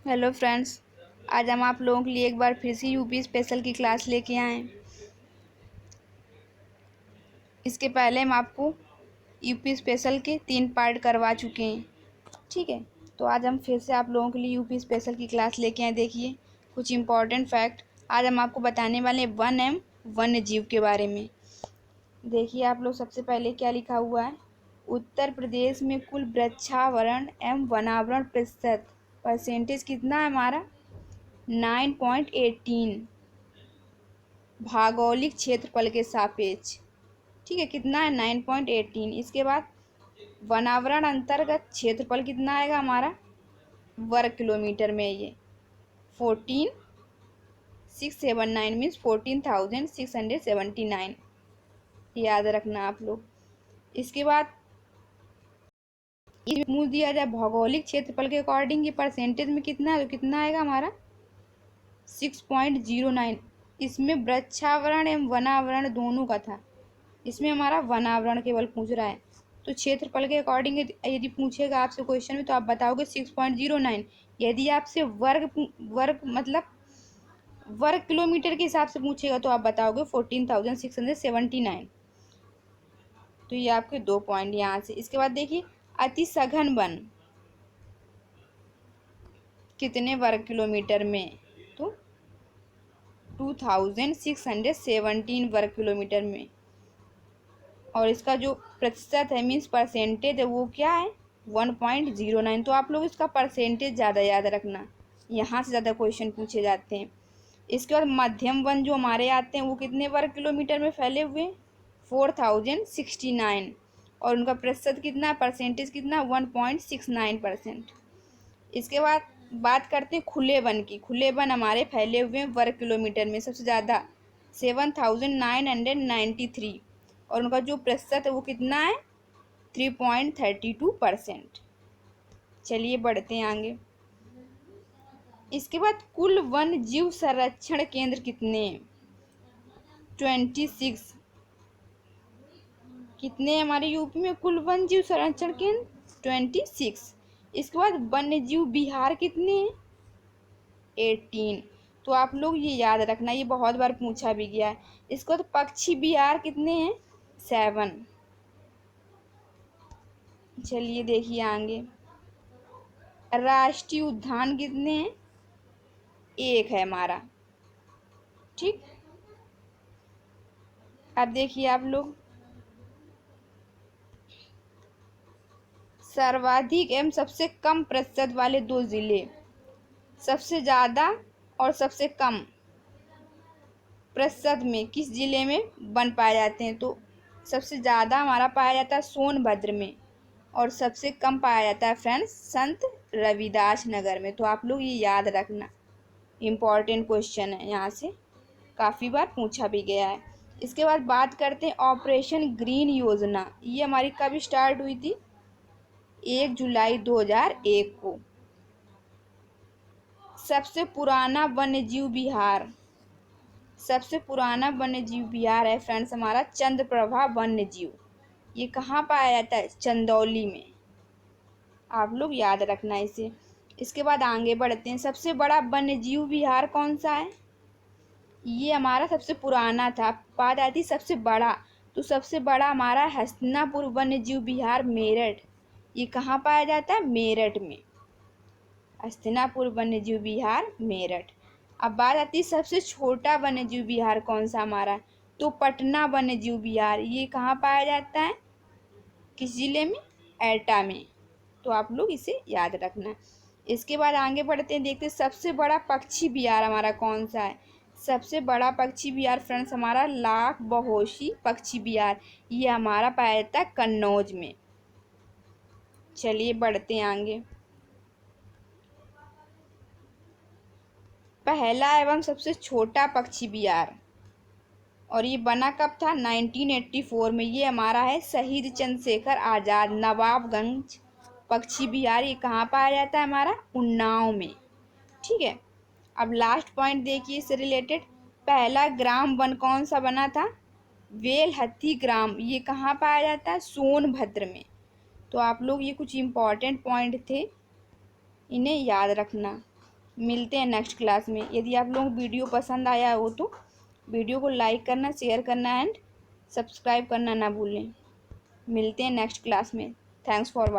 Hello friends, आज हम आप लोगों के लिए एक बार फिर से यूपी स्पेशल की क्लास लेके आए हैं। इसके पहले हम आपको यूपी स्पेशल के 3 पार्ट करवा चुके हैं। ठीक है, तो आज हम फिर से आप लोगों के लिए यूपी स्पेशल की क्लास लेके आए। देखिए कुछ इम्पोर्टेंट फैक्ट आज हम आपको बताने वाले हैं वन्य जीव के बारे में। देखिए आप लोग, सबसे पहले क्या लिखा हुआ है, उत्तर प्रदेश में कुल वृक्षावरण एवं वनावरण प्रतिशत परसेंटेज कितना है हमारा 9.18 भौगोलिक क्षेत्रफल के सापेक्ष। ठीक है, कितना है 9.18। इसके बाद वनावरण अंतर्गत क्षेत्रफल कितना आएगा हमारा वर्ग किलोमीटर में, ये 14679 मीन्स 14679 याद रखना आप लोग। इसके बाद ये पूछ दिया जाए भौगोलिक क्षेत्रफल के अकॉर्डिंग ये परसेंटेज में कितना है, तो कितना आएगा हमारा 6.09। इसमें वृक्षावरण एवं वनावरण दोनों का था, इसमें हमारा वनावरण केवल पूछ रहा है। तो क्षेत्रफल के अकॉर्डिंग यदि पूछेगा आपसे क्वेश्चन में तो आप बताओगे 6.09। यदि आपसे वर्ग मतलब वर्ग किलोमीटर के हिसाब से पूछेगा तो आप बताओगे 14,679। तो ये आपके 2 पॉइंट यहाँ से। इसके बाद देखिए अति सघन वन कितने वर्ग किलोमीटर में, तो 2617 वर्ग किलोमीटर में। और इसका जो प्रतिशत है मीन्स परसेंटेज है वो क्या है 1.09। तो आप लोग इसका परसेंटेज ज़्यादा याद रखना, यहाँ से ज़्यादा क्वेश्चन पूछे जाते हैं। इसके बाद मध्यम वन जो हमारे आते हैं वो कितने वर्ग किलोमीटर में फैले हुए 4069। और उनका प्रतिशत कितना, परसेंटेज कितना 1.69%। इसके बाद बात करते हैं खुले वन की। खुले वन हमारे फैले हुए हैं वर्ग किलोमीटर में सबसे ज़्यादा 7993। और उनका जो प्रतिशत है वो कितना है 3.32%। चलिए बढ़ते हैं आगे। इसके बाद कुल वन जीव संरक्षण केंद्र कितने 26। कितने हमारे यूपी में कुल वन जीव संरक्षण केंद्र 26। इसके बाद वन्य जीव विहार कितने हैं 18। तो आप लोग ये याद रखना, ये बहुत बार पूछा भी गया है। इसके बाद पक्षी विहार कितने हैं 7। चलिए देखिए आगे, राष्ट्रीय उद्यान कितने हैं 1 है हमारा। ठीक, अब देखिए आप लोग सर्वाधिक एवं सबसे कम प्रतिशत वाले 2 जिले, सबसे ज़्यादा और सबसे कम प्रतिशत में किस जिले में वन पाए जाते हैं, तो सबसे ज़्यादा हमारा पाया जाता है सोनभद्र में और सबसे कम पाया जाता है फ्रेंड्स संत रविदास नगर में। तो आप लोग ये याद रखना, इम्पॉर्टेंट क्वेश्चन है, यहाँ से काफ़ी बार पूछा भी गया है। इसके बाद बात करते हैं ऑपरेशन ग्रीन योजना। ये हमारी कब स्टार्ट हुई थी 1 जुलाई 2001 को। सबसे पुराना वन्यजीव विहार, सबसे पुराना वन्यजीव विहार है फ्रेंड्स हमारा चंद्रप्रभा वन्यजीव। ये कहाँ पाया जाता है चंदौली में, आप लोग याद रखना इसे। इसके बाद आगे बढ़ते हैं, सबसे बड़ा वन्यजीव विहार कौन सा है, ये हमारा सबसे पुराना था। बात आती सबसे बड़ा, तो सबसे बड़ा हमारा हस्तिनापुर वन्यजीव विहार मेरठ। ये कहाँ पाया जाता है मेरठ में, हस्तिनापुर वन्यजीव विहार मेरठ। अब बात आती है सबसे छोटा वन्यजीव विहार कौन सा हमारा, तो पटना वन्यजीव विहार। ये कहाँ पाया जाता है किस जिले में, एटा में। तो आप लोग इसे याद रखना। इसके बाद आगे बढ़ते हैं, देखते हैं सबसे बड़ा पक्षी विहार हमारा कौन सा है। सबसे बड़ा पक्षी विहार फ्रेंड्स हमारा लाख बहोशी पक्षी विहार, ये हमारा पाया जाता है कन्नौज में। चलिए बढ़ते हैं आगे। पहला एवं सबसे छोटा पक्षी विहार, और ये बना कब था 1984 में, ये हमारा है शहीद चंद्रशेखर आज़ाद नवाबगंज पक्षी विहार। ये कहाँ पाया जाता है हमारा उन्नाव में। ठीक है, अब लास्ट पॉइंट देखिए इससे रिलेटेड, पहला ग्राम वन कौन सा बना था वेलहत्थी ग्राम। ये कहाँ पाया जाता है सोनभद्र में। तो आप लोग ये कुछ इम्पोर्टेंट पॉइंट थे, इन्हें याद रखना। मिलते हैं नेक्स्ट क्लास में। यदि आप लोग वीडियो पसंद आया हो तो वीडियो को लाइक करना, शेयर करना एंड सब्सक्राइब करना ना भूलें। मिलते हैं नेक्स्ट क्लास में। Thanks for